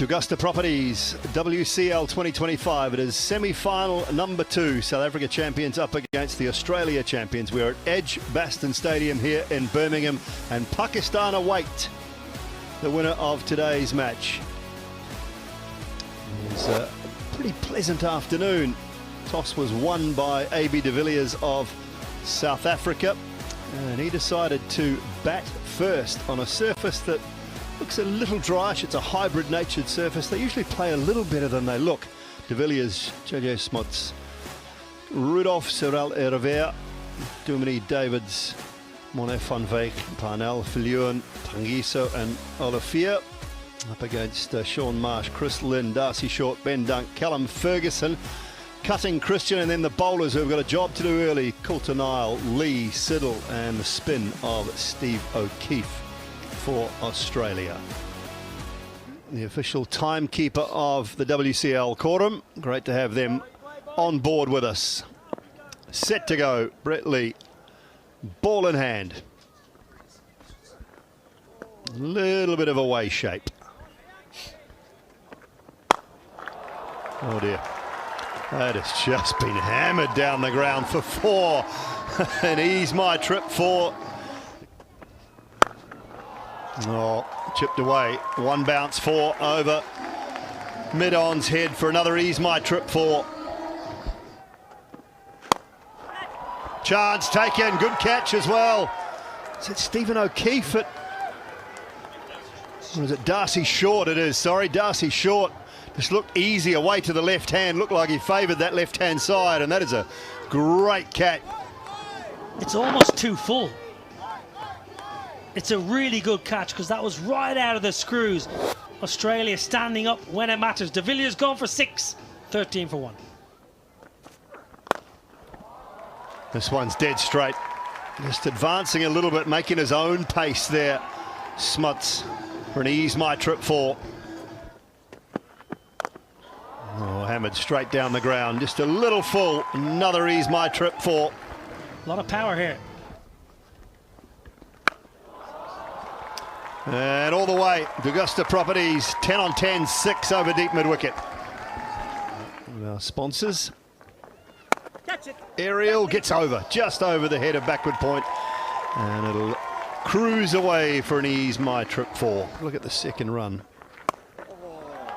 Augusta Properties, WCL 2025. It is semi-final number 2. South Africa champions up against the Australia champions. We're at Edgbaston Stadium here in Birmingham, and Pakistan await the winner of today's match. It was a pretty pleasant afternoon. Toss was won by AB de Villiers of South Africa, and he decided to bat first on a surface that looks a little dryish. It's a hybrid natured surface. They usually play a little better than they look. De Villiers, JJ Smuts, Rudolph Cyril Hervé, Dumini Davids, Smuts Van Wyk, Parnell, Viljoen, Tangiso and Olivier. Up against Sean Marsh, Chris Lynn, Darcy Short, Ben Dunk, Callum Ferguson, Cutting Christian, and then the bowlers who have got a job to do early. Coulter Nile, Lee, Siddle, and the spin of Steve O'Keefe for Australia. The official timekeeper of the WCL quorum. Great to have them on board with us. Set to go, Brett Lee. Ball in hand. A little bit of a way shape. Oh dear. That has just been hammered down the ground for 4. And ease my trip 4. Oh, chipped away. One bounce 4 over mid-on's head for another ease my trip 4. Chance taken, good catch as well. Is it Stephen O'Keefe at, or is it Darcy Short? It is, sorry, Darcy Short. Just looked easy away to the left hand, looked like he favoured that left hand side, and that is a great catch. It's almost too full. It's a really good catch because that was right out of the screws. Australia standing up when it matters. De Villiers gone for 6, 13 for 1. This one's dead straight. Just advancing a little bit, making his own pace there. Smuts for an ease my trip 4. Oh, hammered straight down the ground. Just a little full. Another ease my trip 4. A lot of power here. And all the way, Augusta Properties, 10 on 10, 6 over deep mid-wicket. Our sponsors. Aerial gets over, just over the head of backward point. And it'll cruise away for an ease my trip 4. Look at the second run.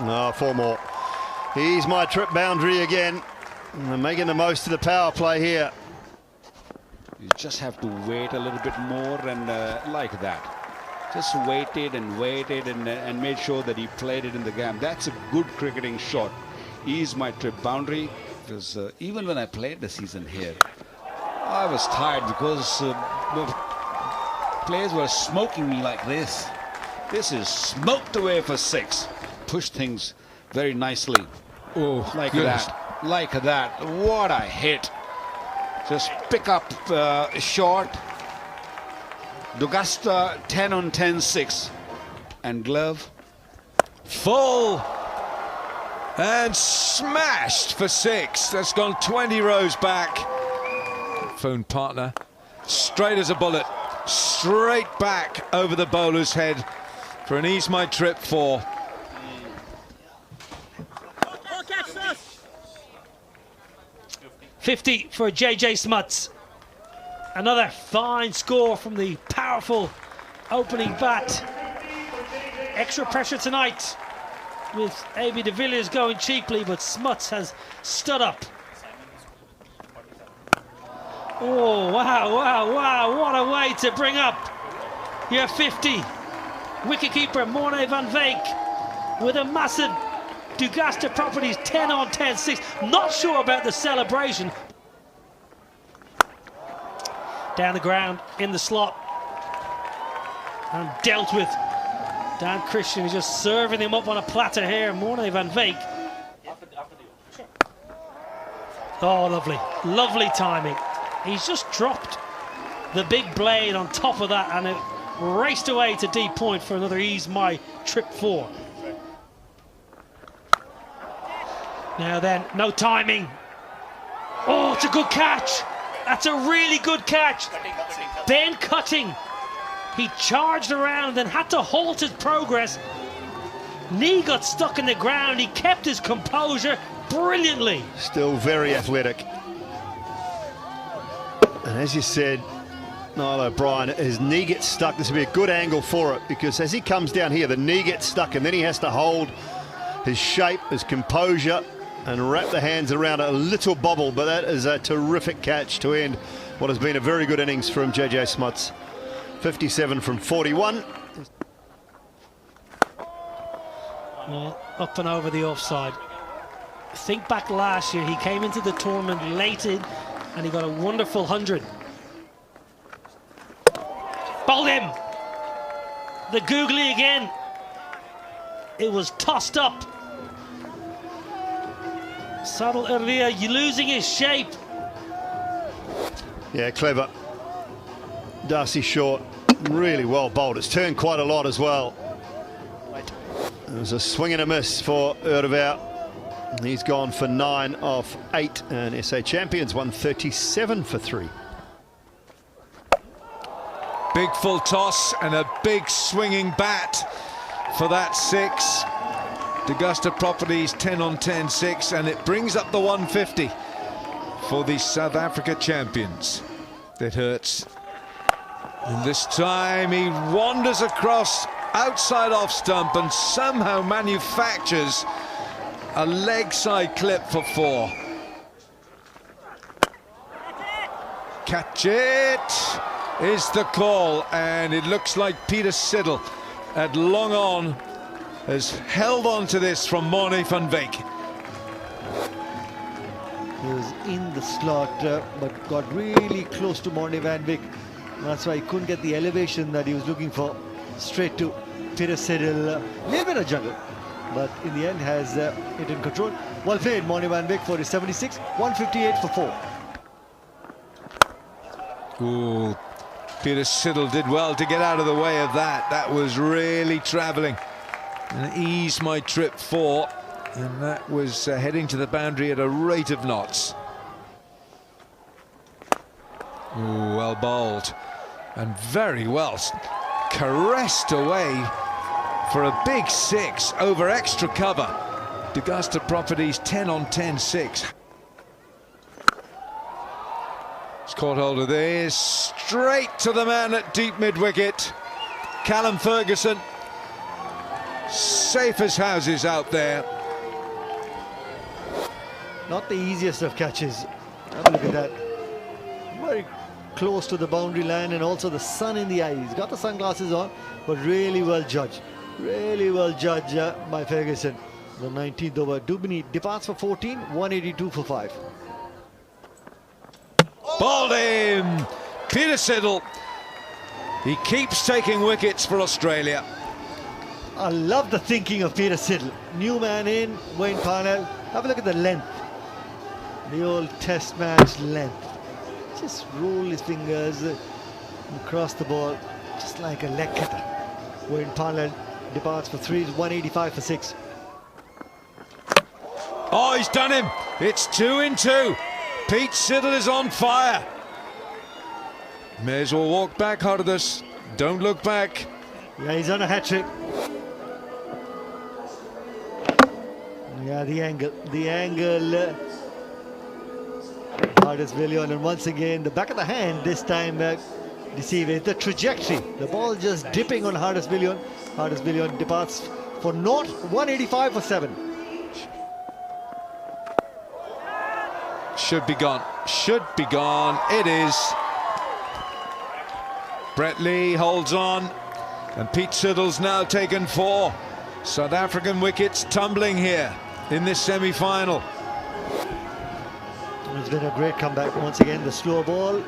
No, 4 more. Ease my trip boundary again. And they're making the most of the power play here. You just have to wait a little bit more and like that. Just waited and waited and made sure that he played it in the game. That's a good cricketing shot. Ease my trip boundary. Because even when I played the season here, I was tired because the players were smoking me like this. This is smoked away for 6. Push things very nicely. Oh, like goodness. that. Like that. What a hit. Just pick up short. Augusta 10 on 10, 6. And glove. Full. And smashed for 6. That's gone 20 rows back. Phone partner. Straight as a bullet. Straight back over the bowler's head for an ease my trip 4. $50 for JJ Smuts. Another fine score from the powerful opening bat. Extra pressure tonight with AB de Villiers going cheaply, but Smuts has stood up. Oh, wow, wow, wow, what a way to bring up your 50. Wicketkeeper Smuts Van Wyk with a massive Augusta Properties 10 on 10, 6. Not sure about the celebration. Down the ground, in the slot, and dealt with. Dan Christian is just serving him up on a platter here. Smuts Van Wyk. Oh, lovely, lovely timing. He's just dropped the big blade on top of that, and it raced away to deep point for another ease my trip 4. Now then, no timing. Oh, it's a good catch. That's a really good catch. Ben Cutting. He charged around and had to halt his progress. Knee got stuck in the ground. He kept his composure brilliantly. Still very athletic. And as you said, Niall O'Brien, his knee gets stuck. This will be a good angle for it, because as he comes down here, the knee gets stuck and then he has to hold his shape, his composure, and wrap the hands around a little bobble. But that is a terrific catch to end what has been a very good innings from JJ Smuts. 57 from 41. Well, up and over the offside. Think back last year, he came into the tournament late in and he got a wonderful 100. Bowled him. The googly again. It was tossed up. Sadal Erlia losing his shape. Yeah, clever. Darcy Short, really well bowled. It's turned quite a lot as well. It was a swing and a miss for Erdevout. He's gone for 9 of 8, and SA champions 137 for 3. Big full toss and a big swinging bat for that 6. Augusta Properties 10 on 10 6, and it brings up the 150 for the South Africa champions. That hurts. And this time he wanders across outside off stump and somehow manufactures a leg side clip for 4. Catch it is the call, and it looks like Peter Siddle at long on has held on to this from Morne van Wyk. He was in the slot, but got really close to Morne van Wyk. That's why he couldn't get the elevation that he was looking for. Straight to Peter Siddle. A little bit of jungle, but in the end has it in control. Well played, Morne van Wyk for his 76, 158 for 4. Ooh, Peter Siddle did well to get out of the way of that. That was really travelling. And ease my trip 4. And that was heading to the boundary at a rate of knots. Ooh, well bowled. And very well caressed away for a big 6 over extra cover. Augusta Properties 10 on 10 6. He's caught hold of this, straight to the man at deep mid-wicket. Callum Ferguson, safe as houses out there. Not the easiest of catches. Have a look at that. Very close to the boundary line, and also the sun in the eye. He's got the sunglasses on, but really well judged. Really well judged by Ferguson. The 19th over. Dubini departs for 14, 182 for 5. Bowled him! Peter Siddle. He keeps taking wickets for Australia. I love the thinking of Peter Siddle. New man in, Wayne Parnell. Have a look at the length. The old test match length. Just roll his fingers across the ball, just like a leg cutter. Wayne Parnell departs for 3, 185 for 6. Oh, he's done him. It's 2 in 2. Pete Siddle is on fire. May as well walk back, Hardus. Don't look back. Yeah, he's on a hat-trick. Yeah, the angle. Hardus Villion, and once again the back of the hand this time deceiving. The trajectory, the ball just dipping on Hardus Villion. Hardus Villion departs for naught, 185 for 7. Should be gone. Should be gone. It is. Brett Lee holds on, and Pete Siddle's now taken 4. South African wickets tumbling here in this semi-final. It's been a great comeback once again. The slow ball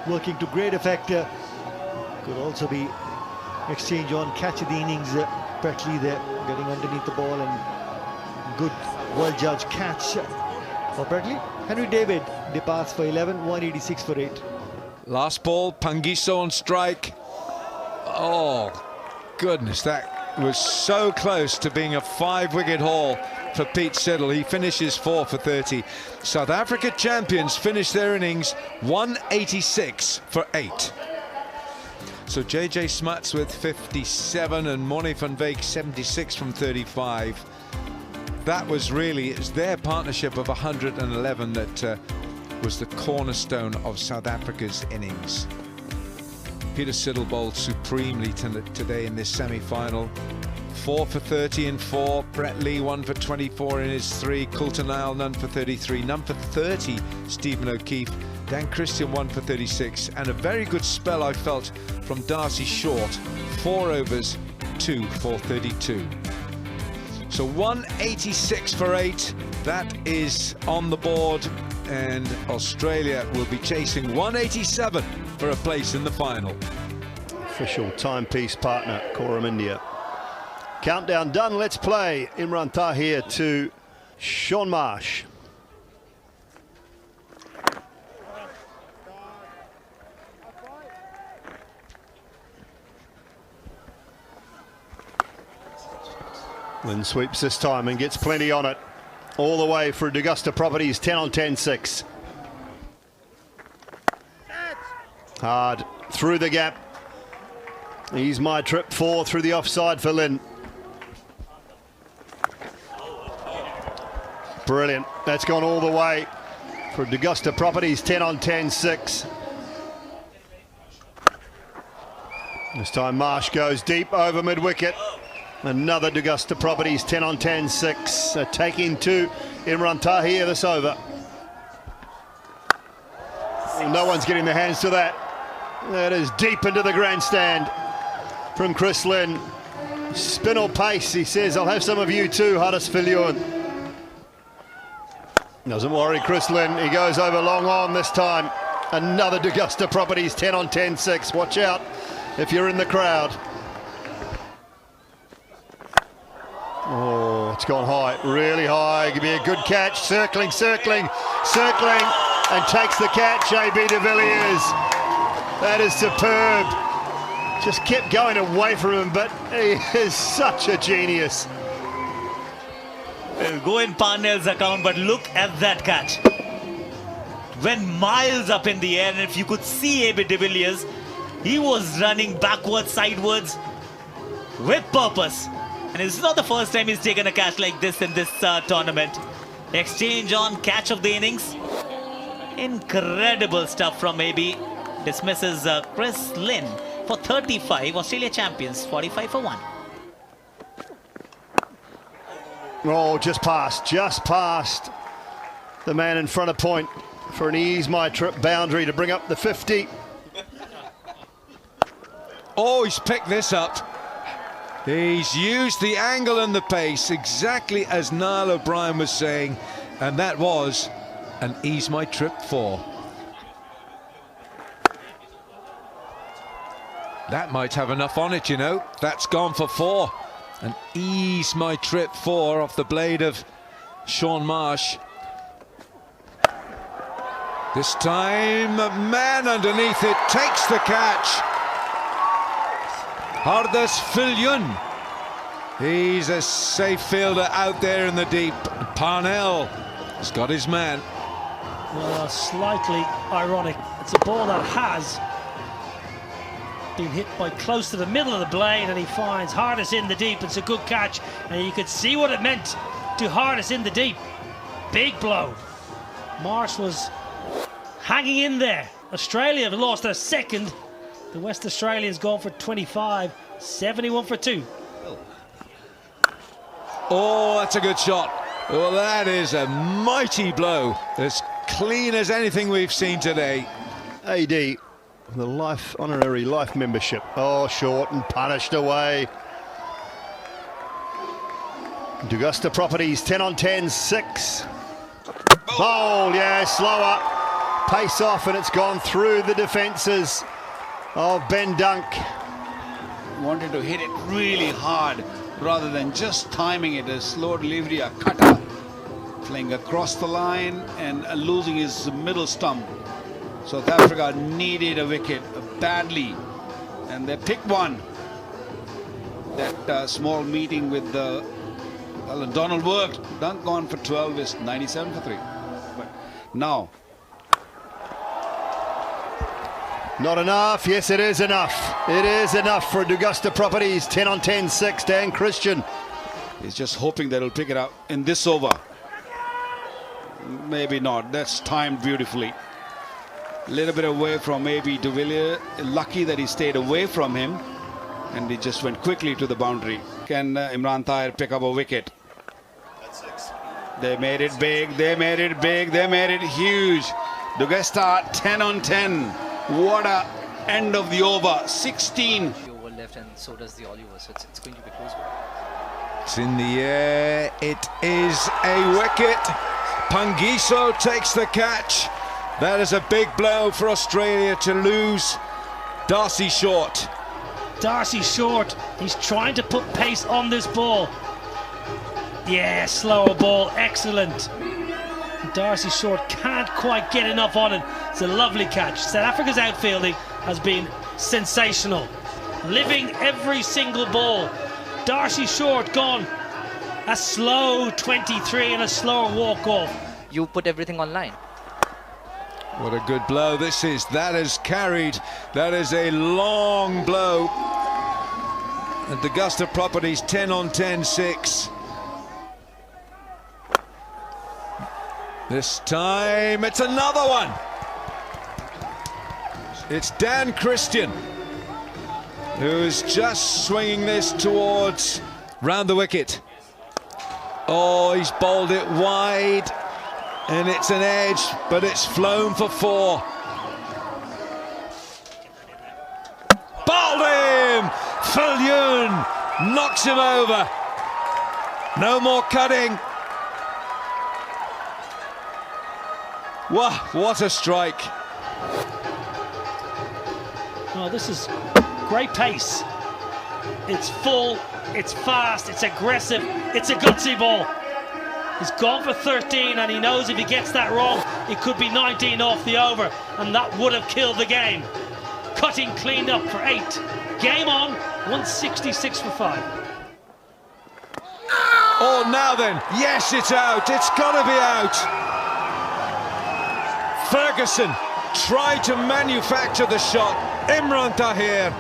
working to great effect. Could also be exchange on catch of the innings. Brett Lee there getting underneath the ball, and good well-judged catch for Brett Lee. Henry David departs for 11, 186 for 8. Last ball, Pangiso on strike. Oh, goodness, that was so close to being a 5-wicket haul for Pete Siddle. He finishes 4 for 30. South Africa champions finish their innings 186 for 8. So JJ Smuts with 57 and Morne van Wyk 76 from 35. That was really, it was their partnership of 111 that was the cornerstone of South Africa's innings. Peter Siddle bowled supremely today in this semi-final. 4 for 30 in 4. Brett Lee 1 for 24 in his 3. Coulter Nile none for 33. None for 30 Stephen O'Keefe. Dan Christian 1 for 36. And a very good spell I felt from Darcy Short. 4 overs, 2 for 32. So 186 for 8. That is on the board. And Australia will be chasing 187 for a place in the final. Official timepiece partner, Coram India. Countdown done, let's play. Imran Tahir to Shaun Marsh. Lynn sweeps this time and gets plenty on it. All the way for Augusta Properties, 10 on 10, 6. Hard through the gap. He's my trip 4 through the offside for Lynn. Brilliant. That's gone all the way for Augusta Properties, 10 on 10, 6. This time Marsh goes deep over mid-wicket. Another Augusta Properties, 10 on 10, 6. Taking to Imran Tahir this over. No one's getting their hands to that. That is deep into the grandstand from Chris Lynn. Spin or pace, he says. I'll have some of you too, Huddersfield. Doesn't worry Chris Lynn. He goes over long on this time. Another Augusta Properties, 10 on 10, 6. Watch out if you're in the crowd. Oh, it's gone high, really high. Give me a good catch. Circling, circling, circling, and takes the catch. AB de Villiers. That is superb. Just kept going away from him, but he is such a genius. It'll go in Parnell's account, but look at that catch. Went miles up in the air, and if you could see AB de Villiers, he was running backwards, sidewards, with purpose. And it's not the first time he's taken a catch like this in this tournament. Exchange on catch of the innings. Incredible stuff from AB. Dismisses Chris Lynn for 35. Australia champions, 45 for 1. Oh, just past the man in front of point for an ease my trip boundary to bring up the 50. Oh, he's picked this up. He's used the angle and the pace exactly as Niall O'Brien was saying, and that was an ease my trip 4. That might have enough on it, you know. That's gone for 4. An ease my trip 4 off the blade of Shaun Marsh. This time, a man underneath it takes the catch. Huddersfield. He's a safe fielder out there in the deep. Parnell has got his man. Well, slightly ironic. It's a ball that has been hit by close to the middle of the blade, and he finds Hardis in the deep. It's a good catch, and you could see what it meant to Hardis in the deep. Big blow. Marsh was hanging in there. Australia have lost their second. The West Australians gone for 25, 71 for 2. Oh, that's a good shot. Well, that is a mighty blow. As clean as anything we've seen today. AD, the honorary life membership. Oh, short and punished away. Augusta Properties, 10 on 10, 6. Bowl, yeah, slower. Pace off, and it's gone through the defences of Ben Dunk. Wanted to hit it really hard rather than just timing it, a slow delivery, a cutter, playing across the line and losing his middle stump. South Africa needed a wicket badly, and they picked one. That small meeting with Donald worked. Dunk gone for 12 is 97 for 3. But now Not enough. Yes, it is enough. It is enough for Augusta Properties. 10 on 10, 6. Dan Christian. He's just hoping that he'll pick it up in this over. Maybe not. That's timed beautifully. A little bit away from AB de Villiers. Lucky that he stayed away from him. And he just went quickly to the boundary. Can Imran Tahir pick up a wicket? That's 6. They made it big. They made it big. They made it huge. Augusta 10 on 10. What a end of the over. 16. The over left, and so does the all over. So it's going to be close. It's in the air. It is a wicket. Pangiso takes the catch. That is a big blow for Australia to lose Darcy Short. Darcy Short, he's trying to put pace on this ball. Yeah, slower ball, excellent. Darcy Short can't quite get enough on it. It's a lovely catch. South Africa's outfielding has been sensational. Living every single ball. Darcy Short gone. A slow 23 and a slower walk-off. You put everything online. What a good blow this is. That is carried. That is a long blow. And Augusta Properties 10 on 10, 6. This time it's another one. It's Dan Christian who's just swinging this towards round the wicket. Oh, he's bowled it wide and it's an edge, but it's flown for 4. Bowled him! Phil knocks him over. No more cutting. Wow, what a strike. Oh, this is great pace. It's full, it's fast, it's aggressive, it's a gutsy ball. He's gone for 13 and he knows if he gets that wrong, it could be 19 off the over and that would have killed the game. Cutting cleaned up for 8. Game on, 166 for 5. Oh, now then, yes, it's out. It's got to be out. Ferguson tried to manufacture the shot. Imran Tahir.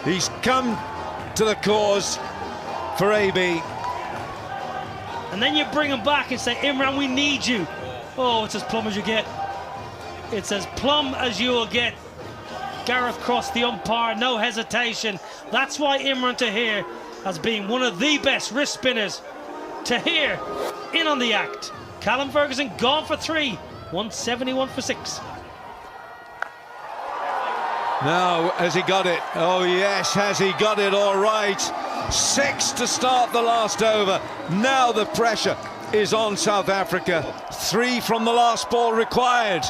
He's come to the cause for AB. And then you bring him back and say, Imran, we need you. Oh, it's as plumb as you get. It's as plumb as you will get. Gareth Cross, the umpire, no hesitation. That's why Imran Tahir has been one of the best wrist spinners. Tahir in on the act. Callum Ferguson gone for 3. 171 for 6. Now, has he got it? Oh, yes, has he got it? All right. 6 to start the last over. Now the pressure is on South Africa. 3 from the last ball required.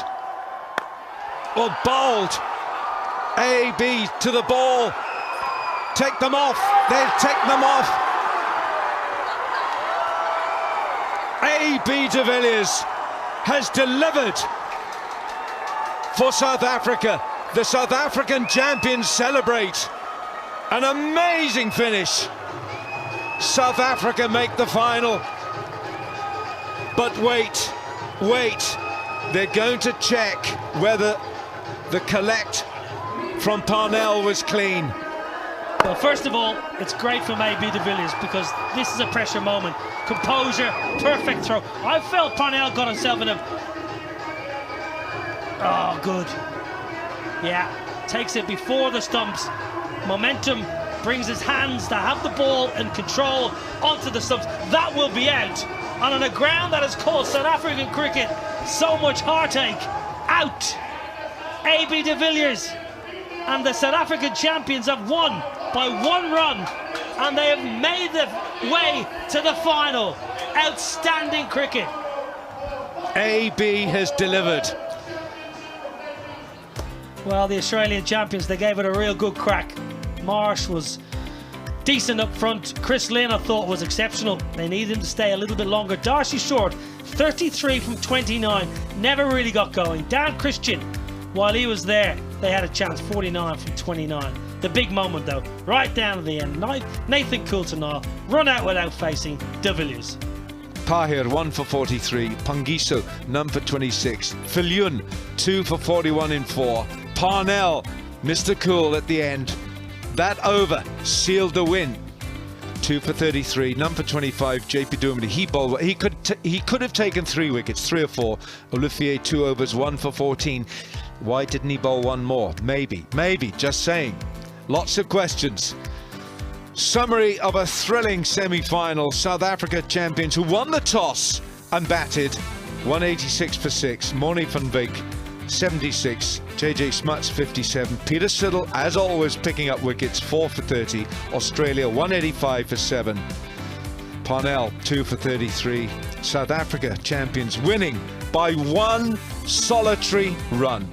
Well, bowled. AB to the ball. Take them off. They'll take them off. AB de Villiers has delivered for South Africa. The South African champions celebrate. An amazing finish. South Africa make the final. But wait. They're going to check whether the collect from Parnell was clean. Well, first of all, it's great from AB de Villiers because this is a pressure moment. Composure, perfect throw. I felt Parnell got himself in a... Oh, good. Yeah, takes it before the stumps. Momentum brings his hands to have the ball and control onto the stumps. That will be out. And on a ground that has caused South African cricket so much heartache, out. AB de Villiers and the South African champions have won by 1 run and they have made the way to the final. Outstanding cricket. AB has delivered. Well, the Australian champions, they gave it a real good crack. Marsh was decent up front. Chris Lynn, I thought, was exceptional. They needed him to stay a little bit longer. Darcy Short, 33 from 29, never really got going. Dan Christian, while he was there, they had a chance, 49 from 29. The big moment, though, right down to the end. Nathan Coulter run out without facing de Villiers. Tahir 1 for 43, Pangiso none for 26, Phil 2 for 41 in 4, Parnell, Mr. Cool at the end. That over sealed the win. 2 for 33, none for 25. JP Duminy, he bowled. He could have taken 3 wickets, 3 or 4. Olivier 2 overs, 1 for 14. Why didn't he bowl one more? Maybe, just saying. Lots of questions. Summary of a thrilling semi-final. South Africa champions who won the toss and batted. 186 for 6. Morne van Wyk 76. JJ Smuts 57. Peter Siddle, as always, picking up wickets. 4 for 30. Australia 185 for 7. Parnell 2 for 33. South Africa champions winning by 1 solitary run.